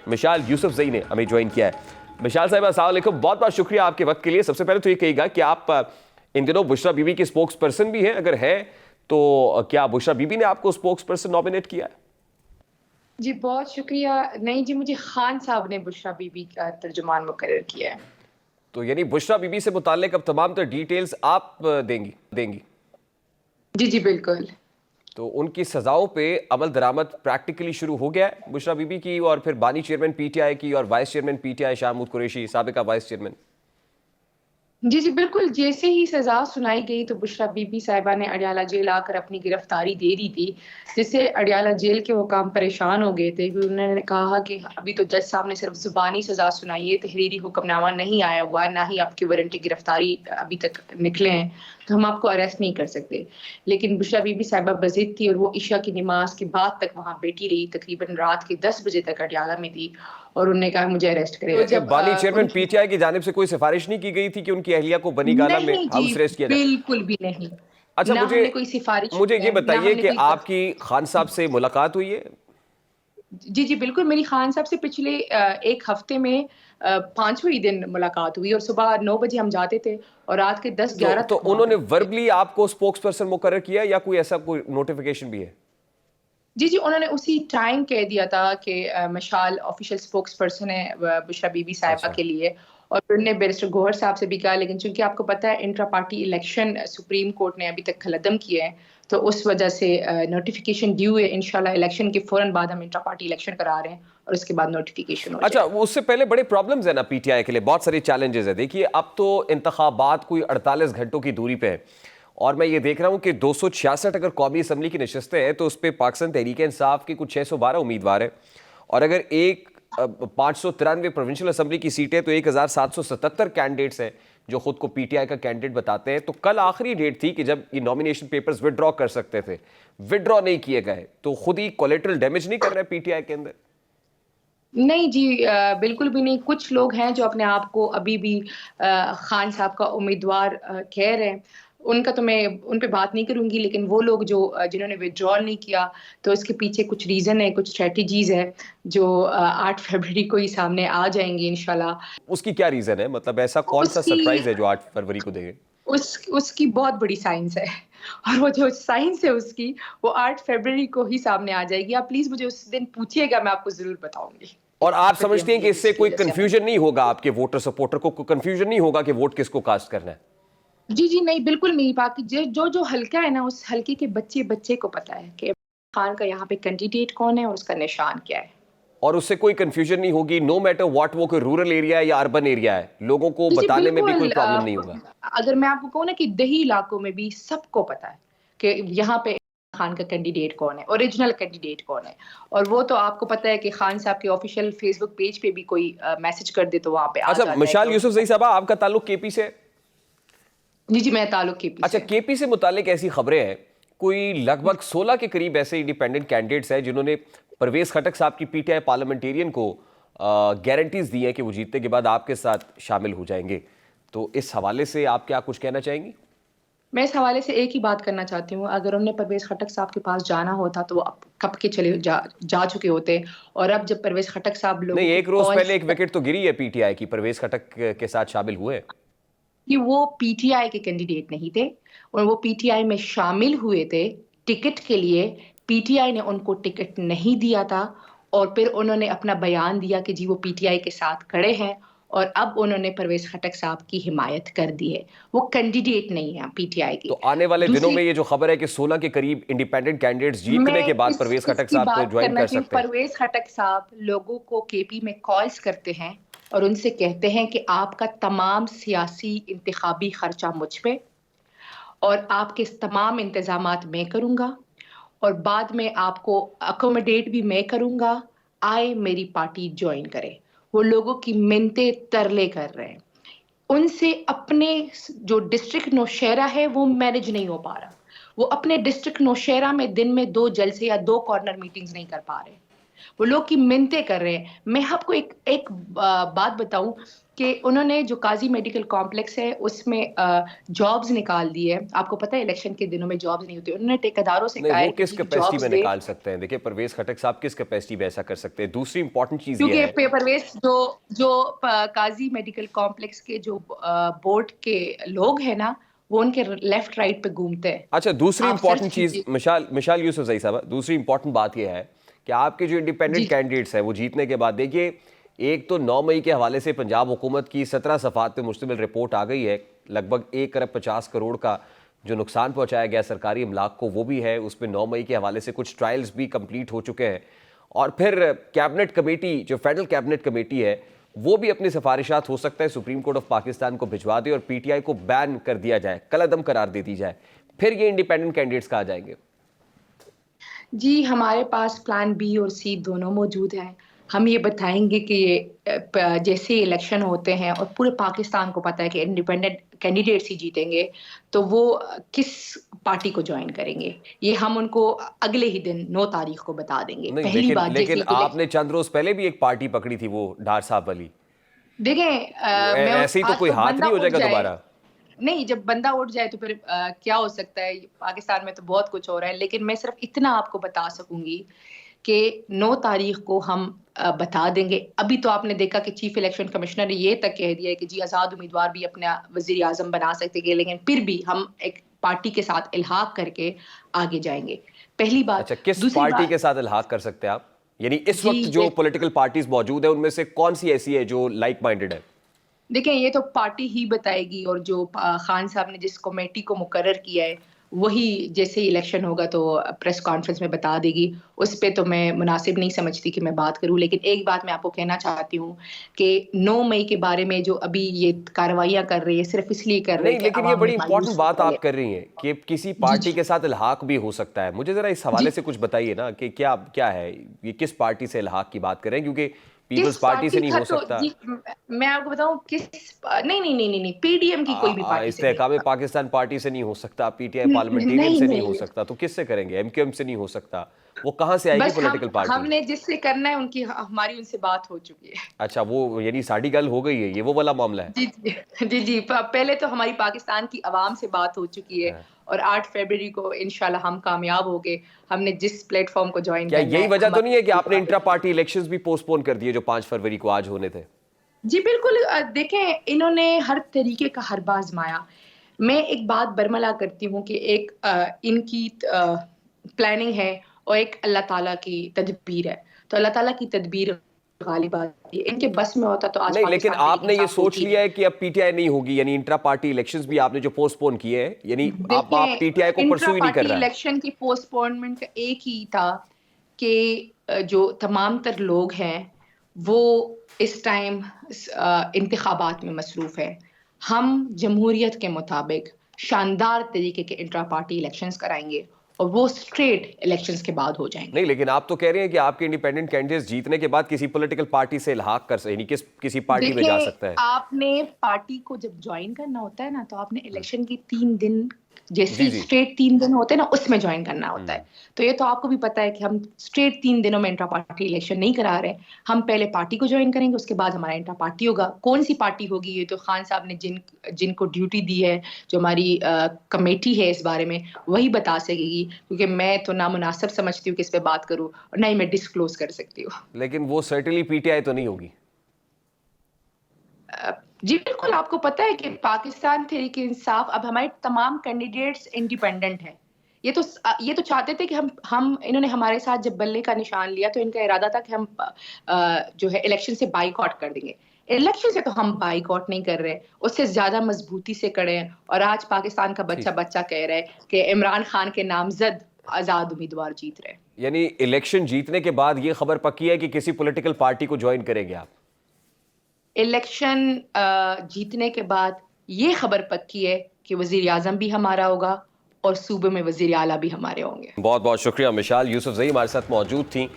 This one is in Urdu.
مشال یوسف زئی نے ہمیں جوائن کیا ہے. مشال صاحبہ السلام علیکم, بہت بہت شکریہ آپ کے وقت کے لیے. سب سے پہلے تو یہ کہیے گا کہ آپ ان دنوں بشریٰ بی بی کے اسپوکس پرسن بھی ہیں, اگر ہیں تو کیا بشریٰ بی بی نے آپ کو اسپوکس پرسن نامینیٹ کیا ہے؟ جی بہت شکریہ. نہیں جی, مجھے خان صاحب نے بشریٰ بی بی کا ترجمان مقرر کیا ہے. تو یعنی بشریٰ بی بی سے متعلق اب تمام تر ڈیٹیلز آپ دیں گی؟ جی جی بالکل. تو ان کی سزاؤں پہ عمل درآمد پریکٹیکلی شروع ہو گیا ہے بشریٰ بی بی کی اور پھر بانی چیئرمین پی ٹی آئی کی اور vice chairman P T I Shah Mahmood Qureshi, سابقہ وائس چیئرمین. جی جی بالکل, جیسے ہی سزا سنائی گئی تو بشریٰ بی بی صاحبہ نے اڈیالہ جیل آ کر اپنی گرفتاری دے دی تھی, جس سے اڈیالہ جیل کے حکام پریشان ہو گئے تھے. انہوں نے کہا کہ ابھی تو جج صاحب نے صرف زبانی سزا سنائی ہے, تحریری حکم نامہ نہیں آیا ہوا, نہ ہی آپ کی وارنٹی گرفتاری ابھی تک نکلے ہیں, تو ہم آپ کو اریسٹ نہیں کر سکتے. لیکن بشریٰ بی بی صاحبہ بضد تھی اور وہ عشاء کی نماز کے بعد تک وہاں بیٹھی رہی, تقریباً رات کے 10 بجے تک اڈیالہ میں تھی, اور انہوں نے کہا مجھے اریسٹ کرے. اچھا, بانی چیئرمین پی ٹی آئی کی جانب سے کوئی سفارش نہیں کی گئی تھی کہ ان کی اہلیہ کو بنی گالہ میں ہاؤس ریسٹ کیا جائے؟ بالکل بھی نہیں. اچھا, نہ ہم نے کوئی سفارش مجھے کی یہ ہے, نہ ہم بتائیے نے کہ کوئی آپ کی خان صاحب سے ملاقات ہوئی ہے؟ جی جی بالکل, میری خان صاحب سے پچھلے ایک ہفتے میں 5ویں دن ملاقات ہوئی, اور صبح 9 بجے ہم جاتے تھے اور رات کے 10-11 تو تک وہاں انہوں نے پہ. وربلی آپ کو اسپوکس پرسن مقرر کیا یا کوئی ایسا کوئی نوٹیفیکیشن بھی ہے؟ جی جی, انہوں نے اسی ٹائم کہہ دیا تھا کہ مشال آفیشیل اسپوکس پرسن ہے بشریٰ بی بی صاحبہ کے لیے, اور انہوں نے بیرسٹر گوہر صاحب سے بھی کہا, لیکن چونکہ آپ کو پتہ ہے intra party election supreme court نے ابھی تک کالعدم کیا ہے, تو اس وجہ سے نوٹیفیکیشن ڈیو ہے. انشاءاللہ الیکشن کے فوراً بعد ہم انٹرا پارٹی الیکشن کرا رہے ہیں, اور اس کے بعد نوٹیفیکیشن ہو جائے. اچھا, اس سے پہلے بڑے پرابلمز ہیں نا پی ٹی آئی کے لیے, بہت ساری چیلنجز ہیں. دیکھیے اب تو انتخابات کوئی 48 گھنٹوں کی دوری پہ ہے, اور میں یہ دیکھ رہا ہوں کہ 266 اگر قومی اسمبلی کی نشستیں ہیں تو اس پہ پاکستان تحریک انصاف کی کچھ 612 امیدوار ہیں, اور اگر 593 پروونشل اسمبلی کی سیٹیں تو 1777 کینڈیڈیٹس ہیں جو خود کو پی ٹی آئی کا کینڈیڈیٹ بتاتے ہیں. تو کل آخری ڈیٹ تھی کہ جب یہ نامینیشن پیپرز وڈرا کر سکتے تھے, وڈرا نہیں کیے گئے, تو خود ہی کولیٹرل ڈیمیج نہیں کر رہے پی ٹی آئی کے اندر؟ نہیں جی, بالکل بھی نہیں. کچھ لوگ ہیں جو اپنے آپ کو ابھی بھی خان صاحب کا امیدوار کہہ رہے ہیں, ان کا تو میں ان پہ بات نہیں کروں گی, لیکن وہ لوگ جنہوں نے وڈرال نہیں کیا, تو اس کے پیچھے کچھ ریزن ہے, کچھ اسٹریٹجیز ہے جو 8 فروری کو ہی سامنے آ جائیں گی انشاءاللہ. اس کی کیا ریزن ہے, مطلب ایسا کون سا سرپرائز ہے جو 8 فروری کو دے گے؟ اس کی بہت بڑی سائنس ہے, اور وہ جو سائنس ہے اس کی, وہ 8 فروری کو ہی سامنے آ جائے گی. آپ پلیز مجھے اس دن پوچھیے گا, میں آپ کو ضرور بتاؤں گی. اور آپ سمجھتے ہیں کہ اس سے کوئی کنفیوژن نہیں ہوگا آپ کے ووٹر سپورٹر کو, کوئی کنفیوژن نہیں ہوگا کہ ووٹ کس کو کاسٹ کرنا ہے؟ جی جی نہیں, بالکل نہیں. باقی جو حلقہ ہے نا, اس حلقے کے بچے کو پتا ہے کہ خان کا یہاں پہ کینڈیڈیٹ کون ہے اور اس کا نشان کیا ہے, اور اس سے کوئی کنفیوژن نہیں ہوگی, نو میٹر واٹ وہ کوئی رورل ایریا ہے یا اربن ایریا ہے, لوگوں کو جی بتانے میں بھی کوئی بالکل. پرابلم نہیں ہوگا؟ اگر میں آپ کو کہوں نا کہ دیہی علاقوں میں بھی سب کو پتا ہے کہ یہاں پہ خان کا کینڈیڈیٹ کون ہے, اوریجنل کینڈیڈیٹ کون ہے. اور وہ تو آپ کو پتا ہے کہ خان صاحب کے آفیشیل فیس بک پیج پہ بھی کوئی میسج کر دے تو وہاں پہ آ اچھا, جاتا ہے. مشال یوسف زئی صاحبہ, آپ کا تعلق کے پی سے؟ جی جی, میں تعلق کے پی سے. اچھا, کے پی سے متعلق ایسی خبریں ہیں, کوئی لگ بھگ 16 کے قریب ایسے انڈیپینڈنٹ کینڈیڈیٹس ہیں جنہوں نے پرویز خٹک صاحب کی پی ٹی آئی پارلیمنٹیرین کو گارنٹیز دی ہیں کہ وہ جیتنے کے بعد آپ کے ساتھ شامل ہو جائیں گے. تو اس حوالے سے آپ کیا کچھ کہنا چاہیں گی؟ میں اس حوالے سے ایک ہی بات کرنا چاہتی ہوں, اگر انہوں نے پرویز خٹک صاحب کے پاس جانا ہوتا تو وہ کب کے چلے جا چکے ہوتے. اور اب جب پرویز خٹک صاحب لوگوں نہیں, کو ایک روز پہلے ایک وکٹ تو گری ہے پی ٹی آئی کی, پرویز خٹک کے ساتھ شامل ہوئے. کہ وہ پی ٹی آئی کے کینڈیڈیٹ نہیں تھے, اور وہ پی ٹی آئی میں شامل ہوئے تھے ٹکٹ کے لیے. پی ٹی آئی نے ان کو ٹکٹ نہیں دیا تھا, اور پھر انہوں نے اپنا بیان دیا کہ جی وہ پی ٹی آئی کے ساتھ کھڑے ہیں, اور اب انہوں نے پرویز خٹک صاحب کی حمایت کر دی ہے. وہ کینڈیڈیٹ نہیں ہے پی ٹی آئی کی. تو آنے والے دنوں میں یہ جو خبر ہے کہ 16 کے قریب انڈیپینڈنٹ کینڈیڈیٹس جیتنے میں کے بعد پرویز اس خٹک کی صاحب کو بات جوائن کرنا کر چاہیے. سکتے ہیں. پرویز خٹک صاحب لوگوں کو کے پی میں کالز کرتے ہیں اور ان سے کہتے ہیں کہ آپ کا تمام سیاسی انتخابی خرچہ مجھ پہ, اور آپ کے تمام انتظامات میں کروں گا, اور بعد میں آپ کو اکوموڈیٹ بھی میں کروں گا, آئے میری پارٹی جوائن کرے. وہ لوگوں کی منتیں ترلے کر رہے ہیں. ان سے اپنے جو ڈسٹرکٹ نوشہرہ ہے وہ مینج نہیں ہو پا رہا. وہ اپنے ڈسٹرکٹ نوشہرہ میں دن میں 2 جلسے یا 2 کارنر میٹنگز نہیں کر پا رہے. وہ لوگ کی منتیں کر رہے ہیں. میں آپ کو ایک بات بتاؤں, کہ انہوں نے جو قاضی میڈیکل کمپلیکس ہے اس میں جابز نکال دی ہے. آپ کو پتہ ہے الیکشن کے دنوں میں جابز نہیں ہوتی. انہوں نے ٹھیکیداروں سے نہیں، کہا وہ ہے کہ کس جی کیپیسٹی میں جابز دے، نکال سکتے ہیں؟ دیکھیں پرویز خٹک صاحب کس کیپیسٹی میں ایسا کر سکتے ہیں؟ دوسری امپورٹنٹ چیز یہ ہے، کیونکہ پرویز جو قاضی میڈیکل کمپلیکس کے جو بورڈ کے لوگ ہیں نا، وہ ان کے لیفٹ رائٹ پہ گھومتے ہیں. اچھا دوسری آپ سرچ امپورٹنٹ چیز، کیجیے. مشال یوسف زئی صاحبہ، دوسری امپورٹنٹ بات یہ ہے کہ آپ کے جو جی انڈیپینڈنٹ کینڈیڈیٹس ہیں وہ جیتنے کے بعد، دیکھیے ایک تو 9 مئی کے حوالے سے پنجاب حکومت کی 17 صفحات پہ مشتمل رپورٹ آ گئی ہے، لگ بھگ 1.50 کروڑ کا جو نقصان پہنچایا گیا سرکاری املاک کو وہ بھی ہے اس پہ. 9 مئی کے حوالے سے کچھ ٹرائلز بھی کمپلیٹ ہو چکے ہیں، اور پھر کیبنٹ کمیٹی جو فیڈرل کیبنٹ کمیٹی ہے وہ بھی اپنی سفارشات ہو سکتا ہے سپریم کورٹ آف پاکستان کو بھجوا دے اور پی ٹی آئی کو بین کر دیا جائے، کالعدم قرار دے دی جائے. پھر یہ انڈیپینڈنٹ کینڈیڈیٹس کہاں جائیں گے؟ جی ہمارے پاس پلان بی اور سی دونوں موجود ہیں. ہم یہ بتائیں گے کہ جیسے الیکشن ہوتے ہیں اور پورے پاکستان کو پتہ ہے کہ انڈیپینڈنٹ کینڈیڈیٹس ہی جیتیں گے تو وہ کس پارٹی کو جوائن کریں گے، یہ ہم ان کو اگلے ہی دن 9 تاریخ کو بتا دیں گے. نہیں پہلی بات لیکن جیسے آپ نے چند روز پہلے بھی ایک پارٹی پکڑی تھی، وہ ڈار صاحب والی. دیکھیں میں ایسے ہی تو آج کوئی تو ہاتھ بندہ نہیں ہو اٹھ جائے گا جائے. دوبارہ؟ نہیں، جب بندہ اٹھ جائے تو پھر کیا ہو سکتا ہے؟ پاکستان میں تو بہت کچھ ہو رہا ہے، لیکن میں صرف اتنا آپ کو بتا سکوں گی کہ 9 تاریخ کو ہم بتا دیں گے. ابھی تو آپ نے دیکھا کہ چیف الیکشن کمشنر نے یہ تک کہہ دیا ہے کہ جی آزاد امیدوار بھی اپنا وزیر اعظم بنا سکتے ہیں، لیکن پھر بھی ہم ایک پارٹی کے ساتھ الحاق کر کے آگے جائیں گے. پہلی بات. اچھا کس دوسری پارٹی کے بات، ساتھ الحاق کر سکتے ہیں آپ؟ یعنی اس جی وقت جو پولیٹیکل پارٹیز موجود ہیں ان میں سے کون سی ایسی ہے جو لائک مائنڈڈ ہے؟ دیکھیں یہ تو پارٹی ہی بتائے گی، اور جو خان صاحب نے جس کمیٹی کو مقرر کیا ہے وہی جیسے ہی الیکشن ہوگا تو پریس کانفرنس میں بتا دے گی. اس پہ تو میں مناسب نہیں سمجھتی کہ میں بات کروں، لیکن ایک بات میں آپ کو کہنا چاہتی ہوں کہ 9 مئی کے بارے میں جو ابھی یہ کارروائیاں کر رہی ہے صرف اس لیے کر رہے نہیں کہ لیکن یہ عوام میں بڑی امپورٹنٹ مایوس ہو بات جائے. آپ کر رہی ہیں کہ کسی جی پارٹی کے ساتھ الحاق بھی ہو سکتا ہے. مجھے ذرا اس جی حوالے سے کچھ بتائیے نا کہ کیا ہے یہ، کس پارٹی سے الحاق کی بات کر رہے ہیں؟ کیونکہ پیپلز کس پارٹی سے پارٹی نہیں کا ہو تو سکتا، جی میں آپ کو بتاؤں کس. نہیں پی ڈی ایم کی کوئی بھی پارٹی سے نہیں استحکام ہوگا. پاکستان پارٹی سے نہیں ہو سکتا، پی ٹی آئی پارلیمنٹیرین نہیں سے نہیں ہو نہیں سکتا، تو کس سے کریں گے؟ ایم کیو ایم سے نہیں ہو سکتا. وہ کہاں سے آئے گی بس پولیٹیکل پارٹی؟ ہم نے جس سے کرنا ہے ان کی ہماری ان سے بات ہو چکی ہے. اچھا وہ یعنی ساڑھی گل ہو گئی ہے، یہ وہ والا معاملہ ہے؟ جی پہلے تو ہماری پاکستان کی عوام سے بات ہو چکی ہے، اور 8 فروری کو انشاءاللہ ہم کامیاب ہو گئے. ہم نے جس پلیٹ فارم کو جوائن کیا کرنا یہی ہے وجہ تو نہیں ہے کہ آپ نے ہمارے. انٹرا پارٹی الیکشنز بھی پوسٹ پون کر دیے جو 5 فروری کو آج ہونے تھے؟ جی بالکل. دیکھیں انہوں نے ہر طریقے کا حربہ آزمایا. میں ایک بات برملا کرتی ہوں کہ ایک ان کی پلاننگ ہے اور ایک اللہ تعالیٰ کی تدبیر ہے. تو اللہ تعالیٰ کی تدبیر غالب آتی ہے. ان کے بس میں ہوتا تو آج نہیں لیکن پاکستان تحریک آپ نے یہ انصاف سوچ ہوتی لیا نہیں. ہے کہ اب پی ٹی آئی نہیں ہوگی، یعنی انٹرا پارٹی الیکشنز بھی آپ نے جو پوسٹ پون کیے ہیں، یعنی آپ دیکھیں پی ٹی آئی کو انٹرا پرسو ہی نہیں کر پارٹی رہا ہے؟ الیکشن کی پوسٹ پونمنٹ کا ایک ہی تھا کہ جو تمام تر لوگ ہیں وہ اس ٹائم انتخابات میں مصروف ہے. ہم جمہوریت کے مطابق شاندار طریقے کے انٹرا پارٹی الیکشنز کرائیں گے اور وہ اسٹریٹ الیکشنز کے بعد ہو جائیں گے. نہیں لیکن آپ تو کہہ رہے ہیں کہ آپ کے انڈیپینڈنٹ کینڈیڈیٹس جیتنے کے بعد کسی پولیٹیکل پارٹی سے الحاق کر سکتے، یعنی کسی پارٹی میں جا دیکھیں سکتا ہے. آپ نے پارٹی کو جب جوائن کرنا ہوتا ہے نا تو آپ نے الیکشن کی 3 دن جیسے جی جی اسٹریٹ 3 دن ہوتے ہیں نا اس میں جوائن کرنا ہوتا ہے. تو یہ تو آپ کو بھی پتا ہے کہ ہم اسٹریٹ 3 دنوں میں انٹرا پارٹی الیکشن نہیں کرا رہے. ہم پہلے پارٹی کو جوائن کریں گے، اس کے بعد ہمارا انٹرا پارٹی ہوگا. کون سی پارٹی ہوگی یہ تو خان صاحب نے جن کو ڈیوٹی دی ہے، جو ہماری کمیٹی ہے اس بارے میں، وہی بتا سکے گی. کیونکہ میں تو نامناسب سمجھتی ہوں کہ اس پہ بات کروں، اور نہ ہی میں ڈسکلوز کر سکتی ہوں. لیکن وہ سرٹنلی پی ٹی آئی تو نہیں ہوگی. جی بالکل. آپ کو پتہ ہے کہ پاکستان تحریک انصاف اب ہمارے تمام کینڈیڈیٹس انڈیپینڈنٹ ہیں. یہ تو چاہتے تھے کہ ہم انہوں نے ہمارے ساتھ جب بلے کا نشان لیا تو ان کا ارادہ تھا کہ ہم جو ہے الیکشن سے بائی کاٹ کر دیں گے. الیکشن سے تو ہم بائی کاٹ نہیں کر رہے، اس سے زیادہ مضبوطی سے کڑے ہیں. اور آج پاکستان کا ٹھیک، بچہ کہہ رہا ہے کہ عمران خان کے نامزد آزاد امیدوار جیت رہے ہیں. یعنی الیکشن جیتنے کے بعد یہ خبر پکی ہے کہ کسی پولیٹیکل پارٹی کو جوائن کریں گے آپ؟ الیکشن جیتنے کے بعد یہ خبر پکی ہے کہ وزیر اعظم بھی ہمارا ہوگا اور صوبے میں وزیر اعلیٰ بھی ہمارے ہوں گے. بہت بہت شکریہ. مشال یوسف زئی ہمارے ساتھ موجود تھیں.